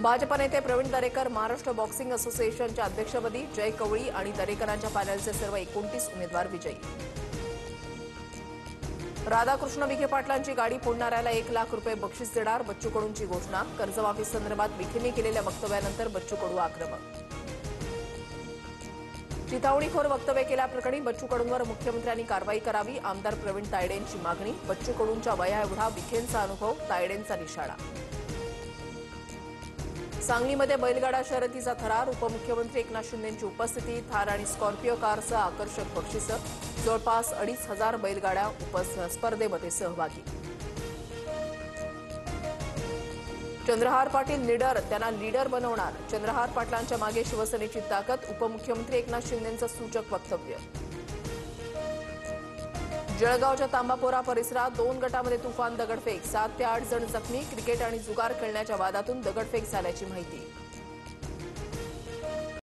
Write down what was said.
भाजप नेते प्रवीण दरेकर महाराष्ट्र बॉक्सिंग असोसिएशनच्या अध्यक्षपदी, जय कवळी आणि दरेकरांच्या पॅनलचे सर्व 29 उमेदवार विजयी. राधाकृष्ण विखे पाटलांची गाडी फोडणाऱ्याला 1 लाख रुपये बक्षीस देणार, बच्चू कडूंची घोषणा. कर्जमाफी संदर्भात विखेंनी केलेल्या वक्तव्यानंतर बच्चू कडू आक्रमक. चिथावणीखोर वक्तव्य केल्याप्रकरणी बच्चू कडूंवर मुख्यमंत्र्यांनी कारवाई करावी, आमदार प्रवीण तायडेंची मागणी. बच्चू कडूंच्या वयाएवढा विखेंचा अनुभव, तायडेंचा निशाणा. सांगलीमध्ये बैलगाडा शर्यतीचा थरार, उपमुख्यमंत्री एकनाथ शिंदेंची उपस्थिती. थार आणि स्कॉर्पिओ कारसह आकर्षक बक्षिसं. जवळपास 2,500 बैलगाड्या स्पर्धेमध्ये सहभागी. चंद्रहार पाटील निडर, त्यांना लीडर बनवणार. चंद्रहार पाटलांच्या मागे शिवसेनेची ताकद, उपमुख्यमंत्री एकनाथ शिंदेंचं सूचक वक्तव्य. जळगावच्या तांबापोरा परिसरात 2 गटामध्ये तुफान दगडफेक, 7 ते 8 जण जखमी. क्रिकेट आणि जुगार खेळण्याच्या वादातून दगडफेक झाल्याची माहिती.